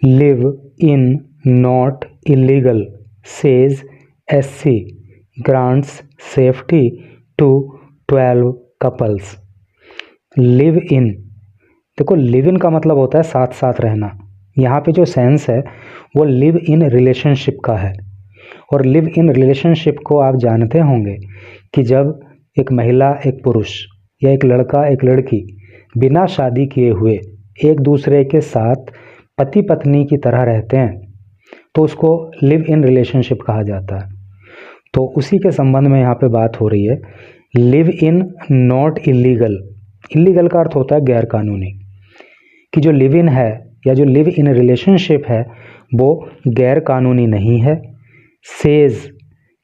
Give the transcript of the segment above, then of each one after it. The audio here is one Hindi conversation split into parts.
Live in not illegal says SC grants safety to 12 couples. Live in, देखो लिव इन का मतलब होता है साथ साथ रहना। यहाँ पे जो सेंस है वो लिव इन रिलेशनशिप का है। और लिव इन रिलेशनशिप को आप जानते होंगे कि जब एक महिला एक पुरुष या एक लड़का एक लड़की बिना शादी किए हुए एक दूसरे के साथ पति पत्नी की तरह रहते हैं तो उसको लिव इन रिलेशनशिप कहा जाता है। तो उसी के संबंध में यहाँ पे बात हो रही है। Live in not illegal, illegal का अर्थ होता है गैर कानूनी, कि जो लिव इन है या जो लिव इन रिलेशनशिप है वो गैर कानूनी नहीं है। सेज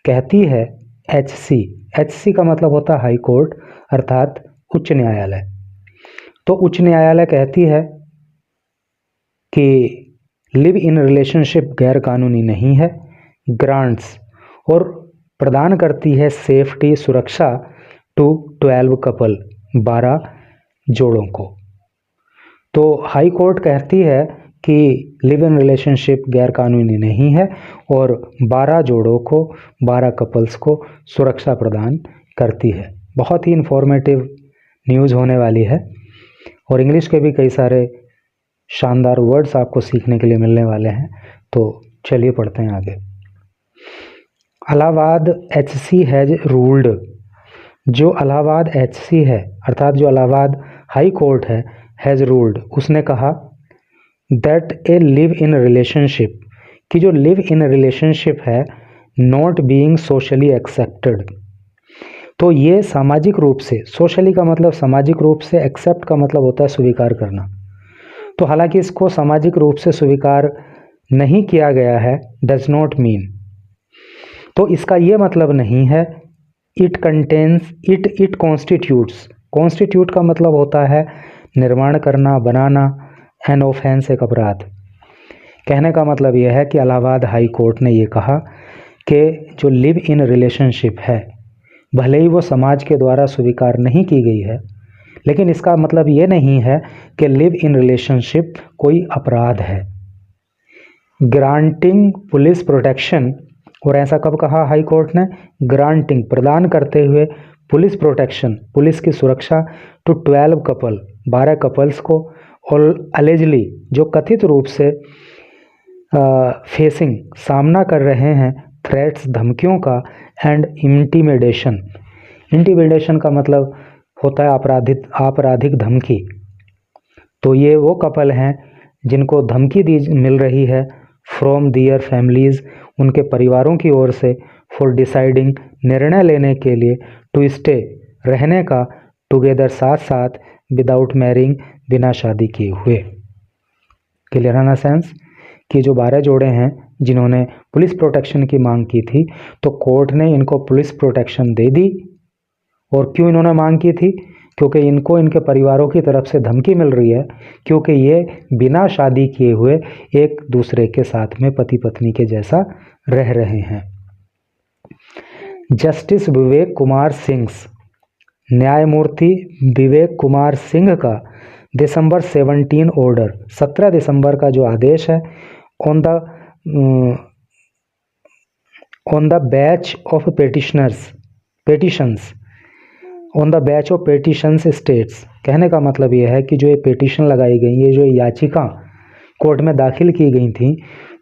कहती है HC का मतलब होता है हाई कोर्ट अर्थात उच्च न्यायालय। तो उच्च न्यायालय कहती है कि लिव इन रिलेशनशिप गैर कानूनी नहीं है। ग्रांट्स, और प्रदान करती है सेफ्टी सुरक्षा टू 12 कपल 12 जोड़ों को। तो हाई कोर्ट कहती है कि लिव इन रिलेशनशिप गैर कानूनी नहीं है और 12 जोड़ों को 12 कपल्स को सुरक्षा प्रदान करती है। बहुत ही इंफॉर्मेटिव न्यूज़ होने वाली है और इंग्लिश के भी कई सारे शानदार वर्ड्स आपको सीखने के लिए मिलने वाले हैं। तो चलिए पढ़ते हैं आगे। इलाहाबाद HC हैज रूल्ड, जो इलाहाबाद HC है अर्थात जो इलाहाबाद हाई कोर्ट है, हैज रूल्ड, उसने कहा that A live in relationship, कि जो लिव इन रिलेशनशिप है नॉट बीइंग सोशली एक्सेप्टेड, तो ये सामाजिक रूप से, सोशली का मतलब सामाजिक रूप से, एक्सेप्ट का मतलब होता है स्वीकार करना। तो हालांकि इसको सामाजिक रूप से स्वीकार नहीं किया गया है, डज नॉट मीन, तो इसका ये मतलब नहीं है it contains, it constitutes, constitute का मतलब होता है निर्माण करना, बनाना, एन ऑफेंस एक अपराध। कहने का मतलब यह है कि इलाहाबाद हाई कोर्ट ने ये कहा कि जो लिव इन रिलेशनशिप है भले ही वो समाज के द्वारा स्वीकार नहीं की गई है, लेकिन इसका मतलब ये नहीं है कि लिव इन रिलेशनशिप कोई अपराध है। ग्रांटिंग पुलिस प्रोटेक्शन, और ऐसा कब कहा हाई कोर्ट ने, ग्रांटिंग प्रदान करते हुए पुलिस प्रोटेक्शन, पुलिस की सुरक्षा टू 12 कपल 12 कपल्स को, और अलेजली जो कथित रूप से फेसिंग सामना कर रहे हैं थ्रेट्स धमकियों का, एंड इंटिमिडेशन, इंटिमिडेशन का मतलब होता है आपराधिक धमकी। तो ये वो कपल हैं जिनको धमकी मिल रही है फ्रॉम दियर फैमिलीज़, उनके परिवारों की ओर से, फॉर डिसाइडिंग निर्णय लेने के लिए, टू स्टे रहने का, टुगेदर साथ साथ, विदाउट मैरिंग बिना शादी किए हुए। क्लियर है ना सेंस, कि जो 12 जोड़े हैं जिन्होंने पुलिस प्रोटेक्शन की मांग की थी तो कोर्ट ने इनको पुलिस प्रोटेक्शन दे दी। और क्यों इन्होंने मांग की थी, क्योंकि इनको इनके परिवारों की तरफ से धमकी मिल रही है, क्योंकि ये बिना शादी किए हुए एक दूसरे के साथ में पति पत्नी के जैसा रह रहे हैं। जस्टिस विवेक कुमार सिंह, न्यायमूर्ति विवेक कुमार सिंह का दिसंबर 17 ऑर्डर, 17 दिसंबर का जो आदेश है, on the batch of petitions on the batch of petitions states. कहने का मतलब यह है कि जो ये पेटिशन लगाई गई, ये जो याचिका कोर्ट में दाखिल की गई थी,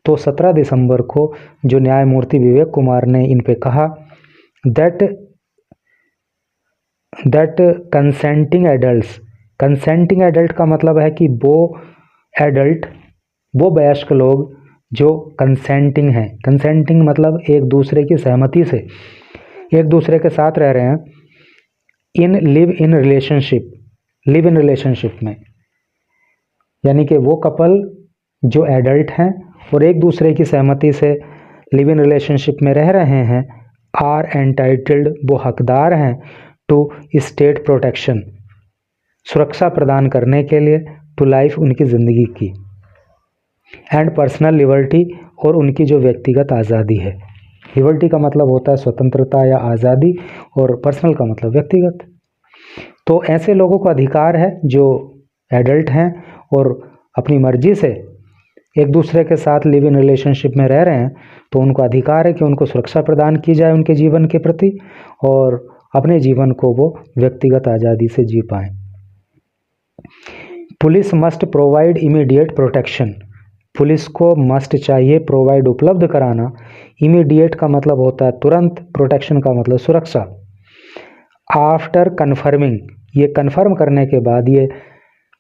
तो 17 दिसंबर को जो न्यायमूर्ति विवेक कुमार ने इन पे कहा that consenting adults, consenting adult का मतलब है कि वो एडल्ट, वो वयस्क लोग जो कंसेंटिंग हैं, कंसेंटिंग मतलब एक दूसरे की सहमति से एक दूसरे के साथ रह रहे हैं, लिव इन रिलेशनशिप में, यानी कि वो कपल जो एडल्ट हैं और एक दूसरे की सहमति से लिव इन रिलेशनशिप में रह रहे हैं, आर एंटाइटल्ड, वो हकदार हैं, टू स्टेट प्रोटेक्शन, सुरक्षा प्रदान करने के लिए, टू लाइफ, उनकी ज़िंदगी की, एंड पर्सनल लिबर्टी, और उनकी जो व्यक्तिगत आज़ादी है। लिबर्टी का मतलब होता है स्वतंत्रता या आज़ादी, और पर्सनल का मतलब व्यक्तिगत। तो ऐसे लोगों को अधिकार है जो एडल्ट हैं और अपनी मर्जी से एक दूसरे के साथ लिव इन रिलेशनशिप में रह रहे हैं तो उनको अधिकार है कि उनको सुरक्षा प्रदान की जाए उनके जीवन के प्रति, और अपने जीवन को वो व्यक्तिगत आज़ादी से जी पाएं। Police must provide immediate protection, police को मस्ट चाहिए, प्रोवाइड उपलब्ध कराना, इमीडिएट का मतलब होता है तुरंत, प्रोटेक्शन का मतलब सुरक्षा। आफ्टर कन्फर्मिंग, ये कन्फर्म करने के बाद, ये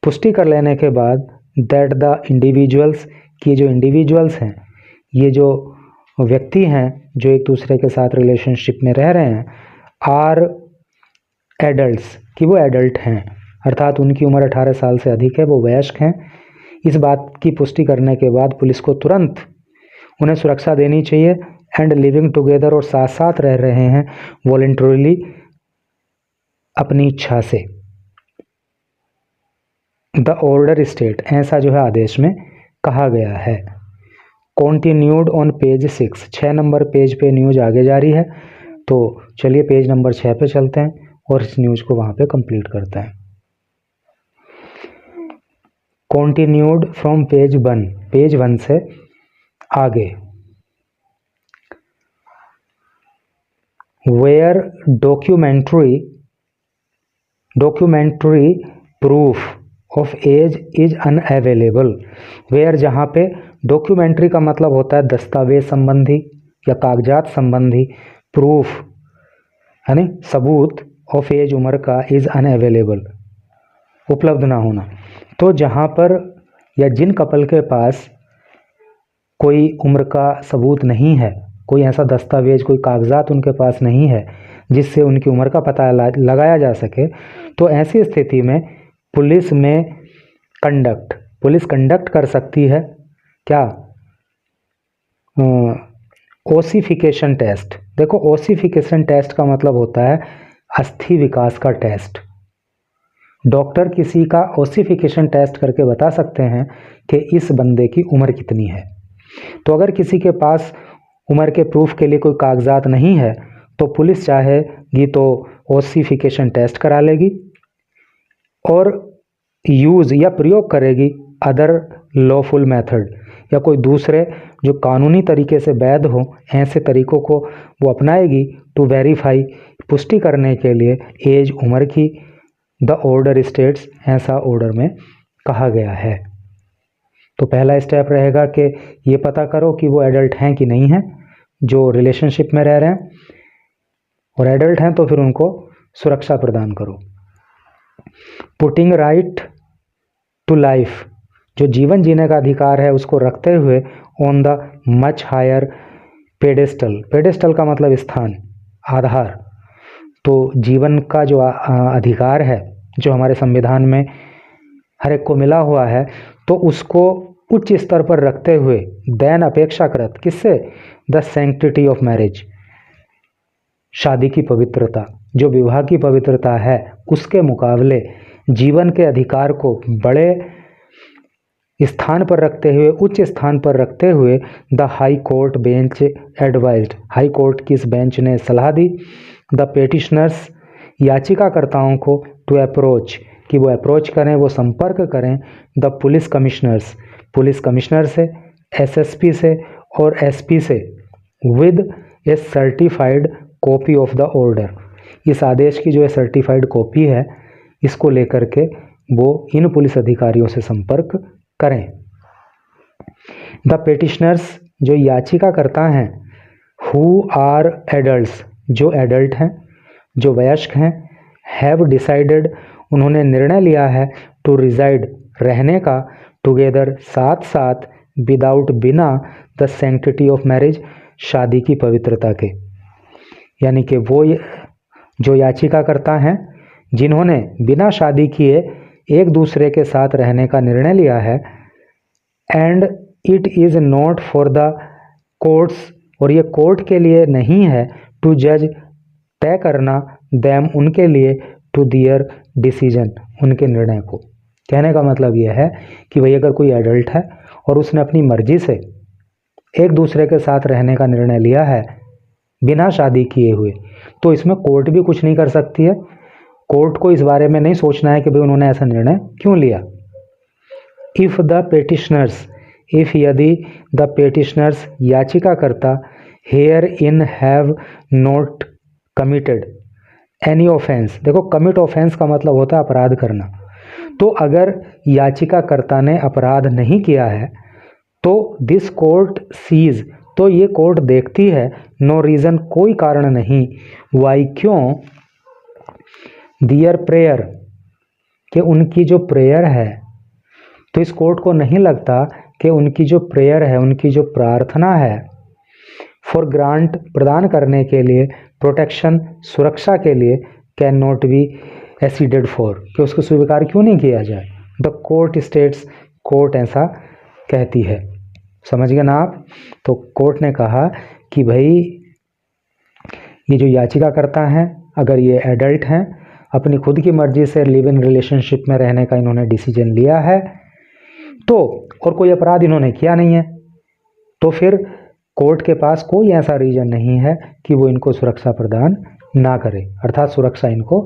पुष्टि कर लेने के बाद, दैट द इंडिविजुअल्स, कि जो इंडिविजुअल्स हैं, ये जो व्यक्ति हैं जो एक दूसरे के साथ रिलेशनशिप में रह रहे हैं, आर एडल्ट्स, कि वो एडल्ट हैं, अर्थात उनकी उम्र 18 साल से अधिक है, वो वयस्क हैं। इस बात की पुष्टि करने के बाद पुलिस को तुरंत उन्हें सुरक्षा देनी चाहिए। एंड लिविंग टुगेदर, और साथ साथ रह रहे हैं वॉलंटरीली, अपनी इच्छा से। द ऑर्डर स्टेट, ऐसा जो है आदेश में कहा गया है। Continued on page 6, 6 number page पे न्यूज आगे जारी है, तो चलिए पेज नंबर 6 पे चलते हैं और इस न्यूज को वहाँ पे कंप्लीट करते हैं। कॉन्टिन्यूड फ्रॉम पेज 1, पेज 1 से आगे। Where documentary proof of age is unavailable, where जहाँ पे डॉक्यूमेंट्री का मतलब होता है दस्तावेज संबंधी या कागजात संबंधी, प्रूफ यानी सबूत, ऑफ एज उम्र का, इज अनअवेलेबल उपलब्ध ना होना। तो जहाँ पर या जिन कपल के पास कोई उम्र का सबूत नहीं है, कोई ऐसा दस्तावेज, कोई कागजात उनके पास नहीं है जिससे उनकी उम्र का पता लगाया जा सके, तो ऐसी स्थिति में पुलिस कंडक्ट कर सकती है क्या, ओसिफिकेशन टेस्ट। देखो ओसिफिकेशन टेस्ट का मतलब होता है अस्थि विकास का टेस्ट। डॉक्टर किसी का ओसिफिकेशन टेस्ट करके बता सकते हैं कि इस बंदे की उम्र कितनी है। तो अगर किसी के पास उम्र के प्रूफ के लिए कोई कागजात नहीं है तो पुलिस चाहेगी तो ओसिफिकेशन टेस्ट करा लेगी और यूज़ या प्रयोग करेगी अदर लॉफुल मेथड, या कोई दूसरे जो कानूनी तरीके से वैध हो, ऐसे तरीकों को वो अपनाएगी टू वेरीफाई, पुष्टि करने के लिए एज, उम्र की। द ऑर्डर स्टेट्स, ऐसा ऑर्डर में कहा गया है। तो पहला स्टेप रहेगा कि ये पता करो कि वो एडल्ट हैं कि नहीं हैं जो रिलेशनशिप में रह रहे हैं, और एडल्ट हैं तो फिर उनको सुरक्षा प्रदान करो। पुटिंग राइट टू लाइफ, जो जीवन जीने का अधिकार है उसको रखते हुए, on the much higher pedestal, pedestal का मतलब स्थान, आधार। तो जीवन का जो अधिकार है जो हमारे संविधान में हर एक को मिला हुआ है, तो उसको उच्च स्तर पर रखते हुए, देन अपेक्षाकृत, किससे, द सैंक्टिटी ऑफ मैरिज, शादी की पवित्रता, जो विवाह की पवित्रता है उसके मुकाबले जीवन के अधिकार को बड़े स्थान पर रखते हुए, उच्च स्थान पर रखते हुए, the high court bench advised, high court की इस बेंच ने सलाह दी, द पेटिशनर्स, याचिकाकर्ताओं को, टू अप्रोच, कि वो अप्रोच करें, वो संपर्क करें, the police commissioners, police commissioner से, एसएसपी से और एसपी से, with A certified copy of the order, इस आदेश की जो है सर्टिफाइड कॉपी है, इसको लेकर के वो इन पुलिस अधिकारियों से संपर्क करें। द पेटिशनर्स, जो याचिका करता हैं, हु आर एडल्ट्स, जो एडल्ट हैं, जो वयस्क हैं, हैव डिसाइडेड, उन्होंने निर्णय लिया है, टू रिजाइड, रहने का, टुगेदर, साथ साथ, विदाउट, बिना, द सैंक्टिटी ऑफ मैरिज, शादी की पवित्रता के। यानी कि वो जो याचिका करता हैं जिन्होंने बिना शादी किए एक दूसरे के साथ रहने का निर्णय लिया है, and it is not for the courts, और ये कोर्ट के लिए नहीं है, टू जज, तय करना, देम, उनके लिए, टू दियर डिसीजन, उनके निर्णय को। कहने का मतलब यह है कि भाई अगर कोई एडल्ट है और उसने अपनी मर्जी से एक दूसरे के साथ रहने का निर्णय लिया है बिना शादी किए हुए, तो इसमें कोर्ट भी कुछ नहीं कर सकती है। कोर्ट को इस बारे में नहीं सोचना है कि भाई उन्होंने ऐसा निर्णय क्यों लिया। इफ़ द पेटिशनर्स इफ यदि द पेटिशनर्स याचिकाकर्ता here in have not committed any offence. देखो कमिट ऑफेंस का मतलब होता है अपराध करना। तो अगर याचिकाकर्ता ने अपराध नहीं किया है तो दिस कोर्ट सीज, तो ये कोर्ट देखती है, नो रीज़न कोई कारण नहीं, वाई क्यों, दियर प्रेयर कि उनकी जो प्रेयर है, तो इस कोर्ट को नहीं लगता कि उनकी जो प्रेयर है, उनकी जो प्रार्थना है, फॉर ग्रांट प्रदान करने के लिए, प्रोटेक्शन सुरक्षा के लिए, कैन नॉट बी एसीडेड फॉर कि उसको स्वीकार क्यों नहीं किया जाए। द कोर्ट स्टेट्स, कोर्ट ऐसा कहती है। समझ गए ना आप। तो कोर्ट ने कहा कि भाई ये जो याचिकाकर्ता हैं अगर ये एडल्ट हैं, अपनी खुद की मर्जी से लिव इन रिलेशनशिप में रहने का इन्होंने डिसीजन लिया है, तो और कोई अपराध इन्होंने किया नहीं है, तो फिर कोर्ट के पास कोई ऐसा रीजन नहीं है कि वो इनको सुरक्षा प्रदान ना करे, अर्थात सुरक्षा इनको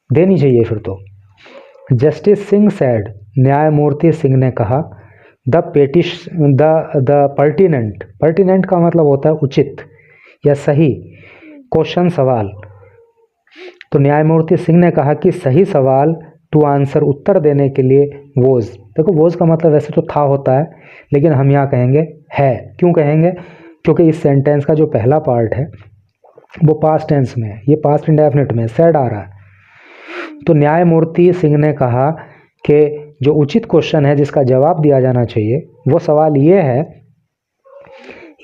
देनी चाहिए फिर तो। जस्टिस सिंह सैड, न्यायमूर्ति सिंह ने कहा, द पर्टिनेंट, पर्टिनेंट का मतलब होता है उचित या सही, क्वेश्चन सवाल। तो न्यायमूर्ति सिंह ने कहा कि सही सवाल टू आंसर उत्तर देने के लिए वोज, देखो वोज का मतलब वैसे तो था होता है, लेकिन हम यहाँ कहेंगे है। क्यों कहेंगे? क्योंकि इस सेंटेंस का जो पहला पार्ट है वो पास्ट टेंस में है, ये पास्ट इंडेफिनिट में सैड आ रहा है। तो न्यायमूर्ति सिंह ने कहा कि जो उचित क्वेश्चन है जिसका जवाब दिया जाना चाहिए वो सवाल ये है,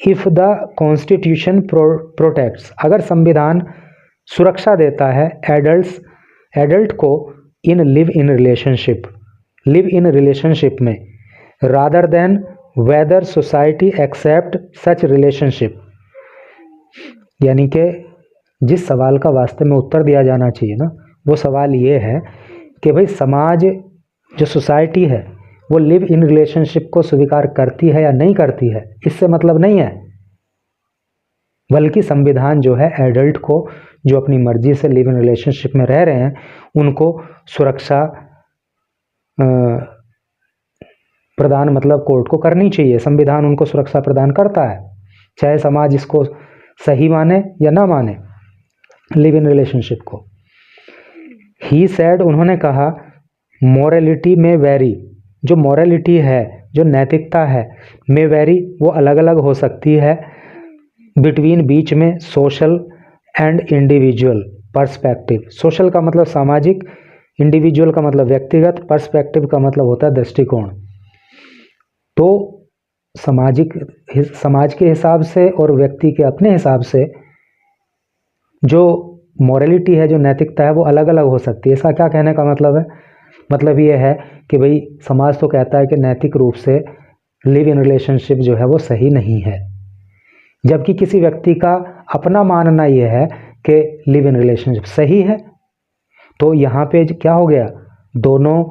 इफ द कॉन्स्टिट्यूशन प्रोटेक्ट्स, अगर संविधान सुरक्षा देता है एडल्ट को इन लिव इन रिलेशनशिप में, rather than whether society accept such relationship, यानी कि जिस सवाल का वास्तव में उत्तर दिया जाना चाहिए ना, वो सवाल ये है कि भाई समाज जो सोसाइटी है वो लिव इन रिलेशनशिप को स्वीकार करती है या नहीं करती है, इससे मतलब नहीं है, बल्कि संविधान जो है एडल्ट को जो अपनी मर्जी से लिव इन रिलेशनशिप में रह रहे हैं उनको सुरक्षा प्रदान मतलब कोर्ट को करनी चाहिए। संविधान उनको सुरक्षा प्रदान करता है, चाहे समाज इसको सही माने या ना माने लिव इन रिलेशनशिप को। ही सेड, उन्होंने कहा, मोरालिटी में वेरी, जो मोरालिटी है, जो नैतिकता है, में वेरी, वो अलग अलग हो सकती है, बिटवीन बीच में, social and individual perspective. Social का मतलब सामाजिक, इंडिविजुअल का मतलब व्यक्तिगत, पर्सपेक्टिव का मतलब होता है दृष्टिकोण। तो समाज के हिसाब से और व्यक्ति के अपने हिसाब से जो मोरालिटी है, जो नैतिकता है, वो अलग अलग हो सकती है। इसका क्या कहने का मतलब है? मतलब ये है कि भाई समाज तो कहता है कि नैतिक रूप से लिव इन रिलेशनशिप जो है वो सही नहीं है, जबकि किसी व्यक्ति का अपना मानना ये है कि लिव इन रिलेशनशिप सही है। तो यहाँ पे क्या हो गया, दोनों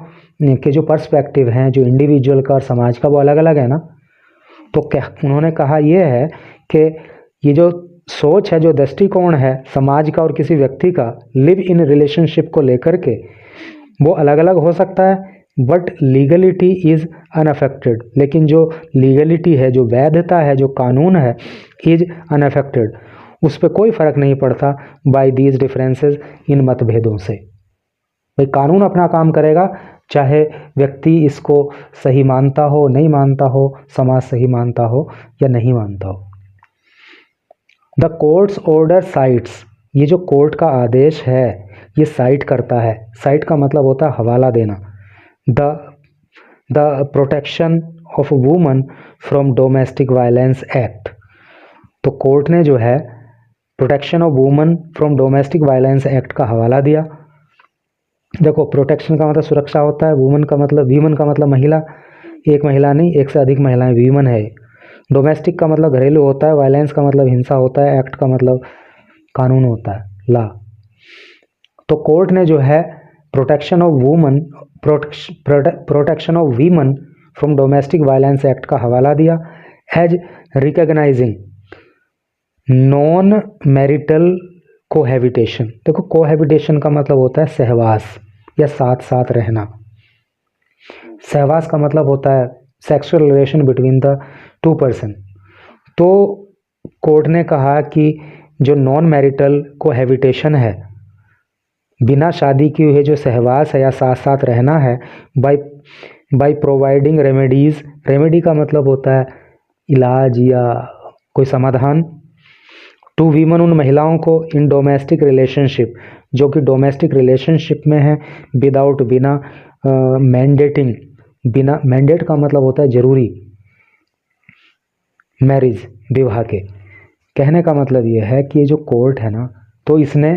के जो पर्सपेक्टिव हैं, जो इंडिविजुअल का और समाज का, वो अलग अलग है ना। तो क्या उन्होंने कहा ये है कि ये जो सोच है, जो दृष्टिकोण है समाज का और किसी व्यक्ति का लिव इन रिलेशनशिप को लेकर के, वो अलग अलग हो सकता है, बट लीगलिटी इज़ अनअफेक्टेड, लेकिन जो लीगलिटी है, जो वैधता है, जो कानून है, इज़ अनअफेक्टेड, उस पर कोई फ़र्क नहीं पड़ता बाय दीज डिफरेंसेस, इन मतभेदों से। भाई कानून अपना काम करेगा, चाहे व्यक्ति इसको सही मानता हो, नहीं मानता हो, समाज सही मानता हो या नहीं मानता हो। द कोर्ट्स ऑर्डर साइट्स, ये जो कोर्ट का आदेश है ये साइट करता है। साइट का मतलब होता है हवाला देना। The protection of woman from domestic violence act, तो कोर्ट ने जो है protection of woman from domestic violence act का हवाला दिया। देखो प्रोटेक्शन का मतलब सुरक्षा होता है, वीमन का मतलब महिला, एक महिला नहीं, एक से अधिक महिलाएं वीमन है। डोमेस्टिक का मतलब घरेलू होता है, वायलेंस का मतलब हिंसा होता है, एक्ट का मतलब कानून होता है, लॉ। तो कोर्ट ने जो है protection of women from domestic violence act का हवाला दिया, as recognising non marital cohabitation. देखो कोहैबिटेशन का मतलब होता है सहवास या साथ साथ रहना। सहवास का मतलब होता है sexual relation between the two person. तो कोर्ट ने कहा कि जो नॉन मैरिटल कोहैबिटेशन है, बिना शादी किए हुए जो सहवास है या साथ साथ रहना है, बाय प्रोवाइडिंग रेमेडीज, रेमेडी का मतलब होता है इलाज या कोई समाधान, टू वीमन, उन महिलाओं को, इन डोमेस्टिक रिलेशनशिप, जो कि डोमेस्टिक रिलेशनशिप में है, विदाउट, बिना मैंडेटिंग, बिना, मैंडेट का मतलब होता है जरूरी, मैरिज, विवाह के। कहने का मतलब ये है कि ये जो कोर्ट है ना, तो इसने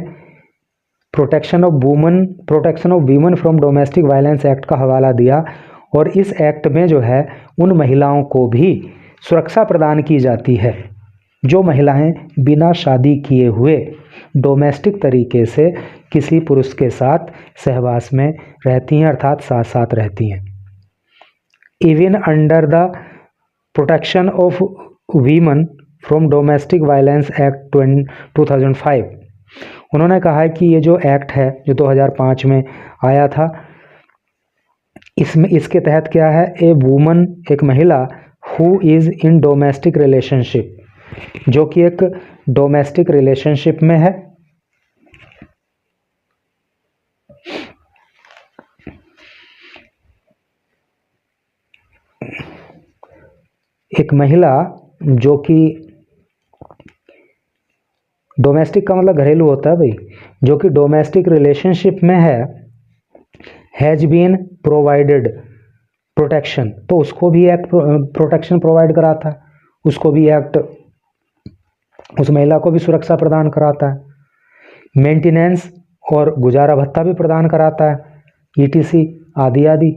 protection of women from domestic violence act का हवाला दिया, और इस एक्ट में जो है उन महिलाओं को भी सुरक्षा प्रदान की जाती है जो महिलाएं बिना शादी किए हुए डोमेस्टिक तरीके से किसी पुरुष के साथ सहवास में रहती हैं, अर्थात साथ साथ रहती हैं। Even under the protection of women from domestic violence act 2005, उन्होंने कहा है कि ये जो एक्ट है जो 2005 में आया था, इसमें, इसके तहत क्या है, ए वुमन, एक महिला, who is in domestic relationship, जो कि एक डोमेस्टिक रिलेशनशिप में है, एक महिला जो कि डोमेस्टिक का मतलब घरेलू होता है भाई, जो कि डोमेस्टिक रिलेशनशिप में है, हैज बीन प्रोवाइडेड प्रोटेक्शन, तो उसको भी एक्ट प्रोटेक्शन प्रोवाइड कराता है, उसको भी एक्ट, उस महिला को भी सुरक्षा प्रदान कराता है, मेंटेनेंस और गुजारा भत्ता भी प्रदान कराता है, ईटीसी आदि आदि।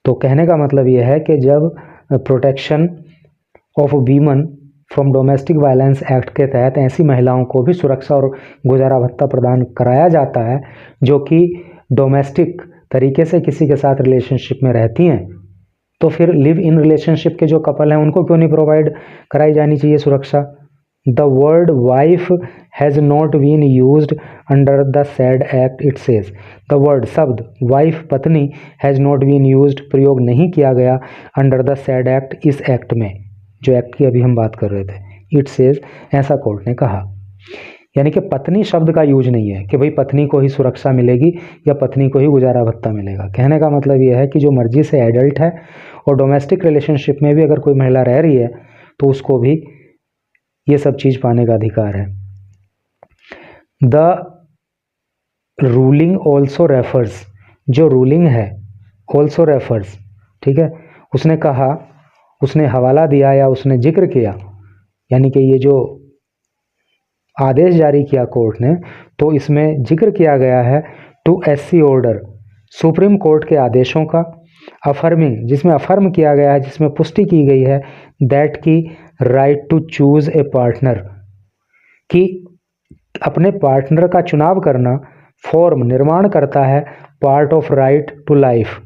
तो कहने का मतलब यह है कि जब protection of women from domestic violence act के तहत ऐसी महिलाओं को भी सुरक्षा और गुजारा भत्ता प्रदान कराया जाता है जो कि डोमेस्टिक तरीके से किसी के साथ रिलेशनशिप में रहती हैं, तो फिर लिव इन रिलेशनशिप के जो कपल हैं उनको क्यों नहीं प्रोवाइड कराई जानी चाहिए सुरक्षा। The word wife has not been used under the said act, it says, the word, शब्द वाइफ, पत्नी, हैज़ नॉट बीन यूज्ड, प्रयोग नहीं किया गया, अंडर द सैड एक्ट, इस एक्ट में, जो एक्ट की अभी हम बात कर रहे थे, इट सेज, ऐसा कोर्ट ने कहा। यानी कि पत्नी शब्द का यूज नहीं है कि भाई पत्नी को ही सुरक्षा मिलेगी या पत्नी को ही गुजारा भत्ता मिलेगा। कहने का मतलब यह है कि जो मर्जी से एडल्ट है और डोमेस्टिक रिलेशनशिप में भी अगर कोई महिला रह रही है तो उसको भी ये सब चीज़ पाने का अधिकार है। द रूलिंग ऑल्सो रेफर्स, जो रूलिंग है ऑल्सो रेफर्स, ठीक है, उसने कहा, उसने हवाला दिया या उसने जिक्र किया, यानी कि ये जो आदेश जारी किया कोर्ट ने, तो इसमें जिक्र किया गया है to SC order, supreme court के आदेशों का, अफर्मिंग, जिसमें अफर्म किया गया है, जिसमें पुष्टि की गई है, दैट की right to choose a partner, कि अपने पार्टनर का चुनाव करना फॉर्म, निर्माण करता है, part of right to life,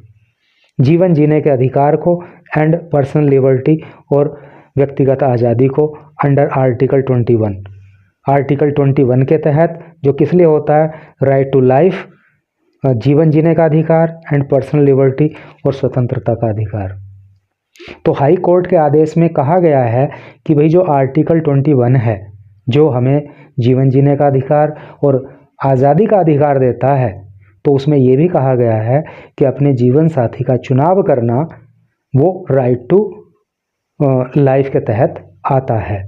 जीवन जीने के अधिकार को, एंड पर्सनल लिबर्टी, और व्यक्तिगत आज़ादी को, अंडर आर्टिकल 21, आर्टिकल 21 के तहत, जो किस लिए होता है, राइट टू लाइफ, जीवन जीने का अधिकार, एंड पर्सनल लिबर्टी, और स्वतंत्रता का अधिकार। तो हाई कोर्ट के आदेश में कहा गया है कि भाई जो आर्टिकल 21 है, जो हमें जीवन जीने का अधिकार और आज़ादी का अधिकार देता है, तो उसमें यह भी कहा गया है कि अपने जीवन साथी का चुनाव करना वो राइट टू लाइफ के तहत आता है।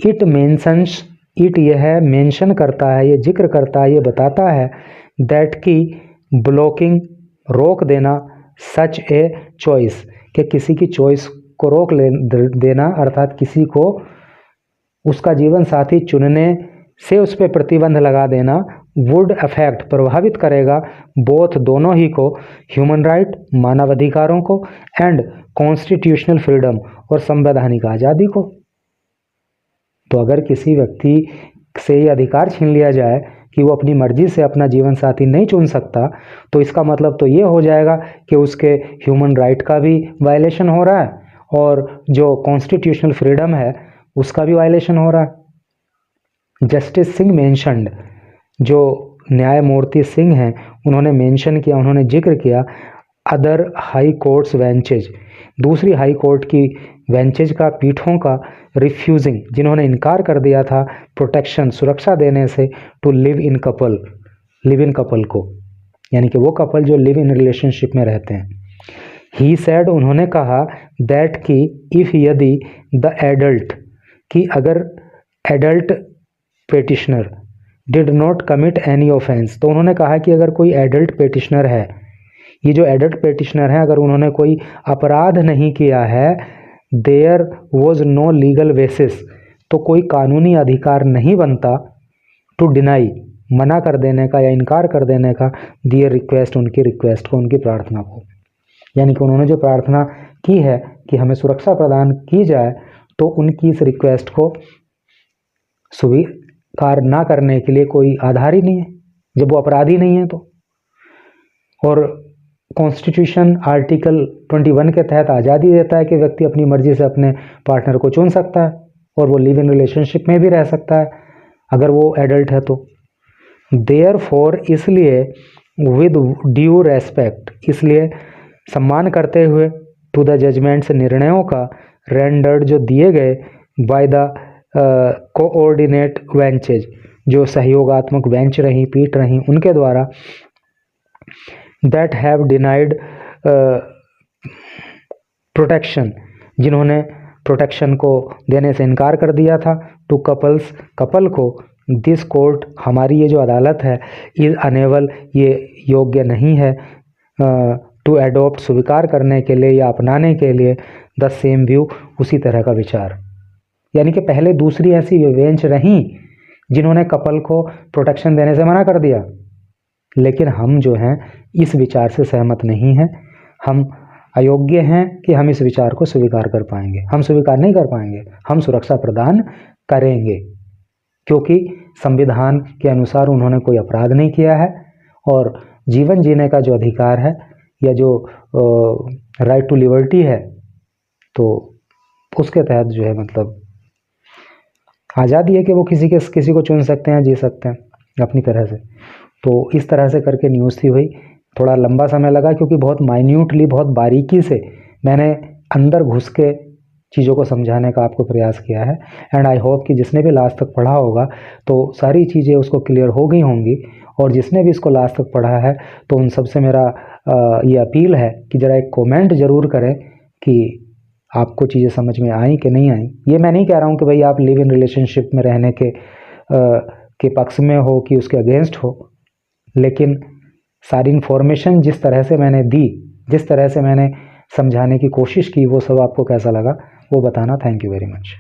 इट मेंशंस, इट यह है मेंशन करता है, ये जिक्र करता है, ये बताता है, दैट की ब्लॉकिंग, रोक देना, सच ए चॉइस, कि किसी की चॉइस को रोक देना, अर्थात किसी को उसका जीवन साथी चुनने से उस पर प्रतिबंध लगा देना, वुड अफेक्ट, प्रभावित करेगा, बोथ, दोनों ही को, ह्यूमन राइट, मानव अधिकारों को, एंड कॉन्स्टिट्यूशनल फ्रीडम, और संवैधानिक आज़ादी को। तो अगर किसी व्यक्ति से ये अधिकार छीन लिया जाए कि वो अपनी मर्जी से अपना जीवन साथी नहीं चुन सकता, तो इसका मतलब तो ये हो जाएगा कि उसके ह्यूमन राइट का भी वायलेशन हो रहा है और जो कॉन्स्टिट्यूशनल फ्रीडम है उसका भी वायलेशन हो रहा है। जस्टिस सिंह मेंशन्ड, जो न्यायमूर्ति सिंह हैं, उन्होंने मेंशन किया, उन्होंने जिक्र किया, अदर हाई कोर्ट्स बेंचेज, दूसरी हाई कोर्ट की बेंचेज का, पीठों का, रिफ्यूजिंग, जिन्होंने इनकार कर दिया था प्रोटेक्शन, सुरक्षा देने से, टू लिव इन कपल को, यानी कि वो कपल जो लिव इन रिलेशनशिप में रहते हैं। ही सेड, उन्होंने कहा, दैट कि इफ यदि द एडल्ट, कि अगर adult petitioner did not commit any offence, तो उन्होंने कहा कि अगर कोई एडल्ट पेटिशनर है, ये जो एडल्ट पेटिशनर है, अगर उन्होंने कोई अपराध नहीं किया है, there was no legal basis, तो कोई कानूनी अधिकार नहीं बनता, टू डिनाई, मना कर देने का या इनकार कर देने का, दियर रिक्वेस्ट, उनकी रिक्वेस्ट को, उनकी प्रार्थना को। यानी कि उन्होंने जो प्रार्थना की है कि हमें सुरक्षा प्रदान की जाए, तो उनकी इस रिक्वेस्ट को स्वीकार ना करने के लिए कोई आधार ही नहीं है, जब वो अपराधी नहीं है तो। और कॉन्स्टिट्यूशन आर्टिकल 21 के तहत आज़ादी देता है कि व्यक्ति अपनी मर्जी से अपने पार्टनर को चुन सकता है और वो लिव इन रिलेशनशिप में भी रह सकता है अगर वो एडल्ट है तो। देयरफॉर, इसलिए, विद ड्यू रेस्पेक्ट, इसलिए सम्मान करते हुए, टू द जजमेंट्स, निर्णयों का, रेंडर्ड, जो दिए गए, बाय द कोऑर्डिनेट बेंचेज, जो सहयोगात्मक बेंच रही, पीठ रही, उनके द्वारा, दैट हैव डिनाइड प्रोटेक्शन, जिन्होंने प्रोटेक्शन को देने से इनकार कर दिया था, टू कपल्स, कपल को, दिस कोर्ट, हमारी ये जो अदालत है, इज अनेबल, ये योग्य नहीं है, टू एडॉप्ट, स्वीकार करने के लिए या अपनाने के लिए, द सेम व्यू, उसी तरह का विचार। यानी कि पहले दूसरी ऐसी बेंच रहीं जिन्होंने कपल को प्रोटेक्शन देने से मना कर दिया, लेकिन हम जो हैं इस विचार से सहमत नहीं हैं, हम अयोग्य हैं कि हम इस विचार को स्वीकार कर पाएंगे, हम स्वीकार नहीं कर पाएंगे, हम सुरक्षा प्रदान करेंगे, क्योंकि संविधान के अनुसार उन्होंने कोई अपराध नहीं किया है और जीवन जीने का जो अधिकार है या जो राइट टू लिबर्टी है, तो उसके तहत जो है मतलब आज़ादी है कि वो किसी को चुन सकते हैं, जी सकते हैं अपनी तरह से। तो इस तरह से करके न्यूज़ थी भाई। थोड़ा लंबा समय लगा क्योंकि बहुत माइन्यूटली, बहुत बारीकी से मैंने अंदर घुस के चीज़ों को समझाने का आपको प्रयास किया है। एंड आई होप कि जिसने भी लास्ट तक पढ़ा होगा तो सारी चीज़ें उसको क्लियर हो गई होंगी, और जिसने भी इसको लास्ट तक पढ़ा है तो उन सब से मेरा ये अपील है कि ज़रा एक कमेंट ज़रूर करें कि आपको चीज़ें समझ में आई कि नहीं आई। ये मैं नहीं कह रहा हूँ कि भाई आप लिव इन रिलेशनशिप में रहने के पक्ष में हो कि उसके अगेंस्ट हो, लेकिन सारी इन्फॉर्मेशन जिस तरह से मैंने दी, जिस तरह से मैंने समझाने की कोशिश की, वो सब आपको कैसा लगा वो बताना। Thank you very much.